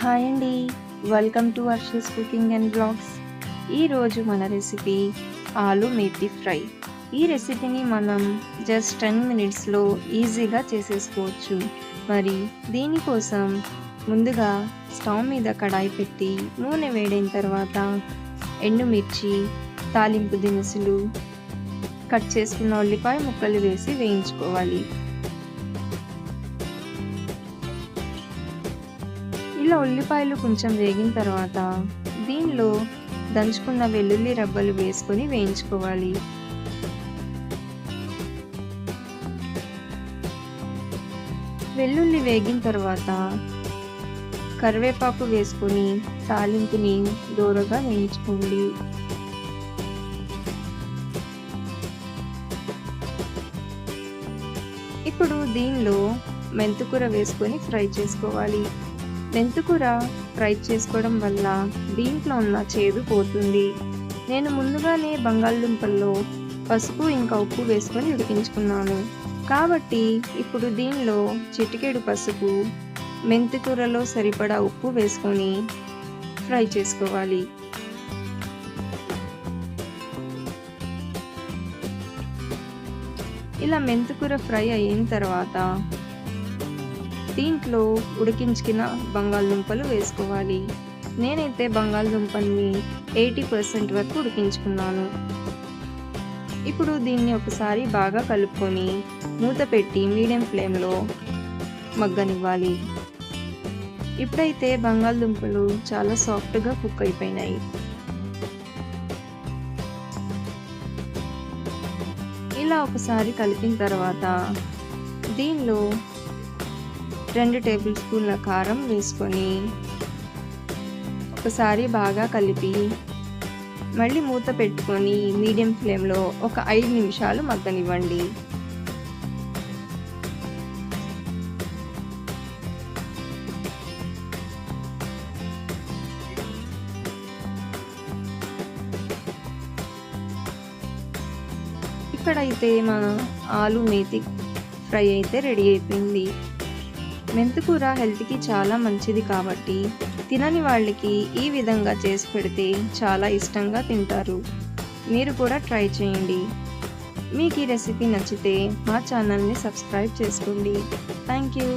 Hi అండి. Welcome to Varshis cooking and blogs. ఈరోజు మన రెసిపీ ఆలు మేథీ ఫ్రై. ఈ రెసిపీని మనం జస్ట్ 10 మినిట్స్లో ఈజీగా చేసేసుకోవచ్చు. మరి దీనికోసం ముందుగా స్టవ్ మీద కడాయి పెట్టి నూనె వేడైన తర్వాత ఎండుమిర్చి, తాలింపు దినుసులు, కట్ చేసుకున్న ఉల్లిపాయ ముక్కలు వేసి వేయించుకోవాలి. ఇలా ఉల్లిపాయలు కొంచెం వేగిన తర్వాత దీనిలో దంచుకున్న వెల్లుల్లి రబ్బలు వేసుకొని వేయించుకోవాలి. వెల్లుల్లి వేగిన తర్వాత కరివేపాకు వేసుకొని తాలింపుని దూరగా వేయించుకోండి. ఇప్పుడు దీనిలో మెంతికూర వేసుకొని ఫ్రై చేసుకోవాలి. మెంతికూర ఫ్రై చేసుకోవడం వల్ల దీంట్లో ఉన్న చేదు పోతుంది. నేను ముందుగానే బంగాళదుంపల్లో పసుపు ఇంకా ఉప్పు వేసుకొని ఉడికించుకున్నాను కాబట్టి ఇప్పుడు దీనిలో చిటికెడు పసుపు, మెంతికూరలో సరిపడా ఉప్పు వేసుకొని ఫ్రై చేసుకోవాలి. ఇలా మెంతికూర ఫ్రై అయిన తర్వాత దీంట్లో ఉడికించుకున్న బంగాళదుంపలు వేసుకోవాలి. నేనైతే బంగాళదుంపల్ని 80% వరకు ఉడికించుకున్నాను. ఇప్పుడు దీన్ని ఒకసారి బాగా కలుపుకొని మూత పెట్టి మీడియం ఫ్లేమ్లో మగ్గనివ్వాలి. ఇప్పుడైతే బంగాళదుంపలు చాలా సాఫ్ట్గా కుక్ అయిపోయినాయి. ఇలా ఒకసారి కలిపిన తర్వాత దీనిలో 2 టేబుల్ స్పూన్ల కారం వేసుకొని ఒకసారి బాగా కలిపి మళ్ళీ మూత పెట్టుకొని మీడియం ఫ్లేమ్లో ఒక 5 నిమిషాలు మగ్గనివ్వండి. ఇక్కడైతే మన ఆలు మేథీ ఫ్రై అయితే రెడీ అయిపోయింది. మెంతికూర హెల్త్కి చాలా మంచిది కాబట్టి తినని వాళ్ళకి ఈ విధంగా చేసి పెడితే చాలా ఇష్టంగా తింటారు. మీరు కూడా ట్రై చేయండి. మీకు ఈ రెసిపీ నచ్చితే మా ఛానల్ని సబ్స్క్రైబ్ చేసుకోండి. Thank you.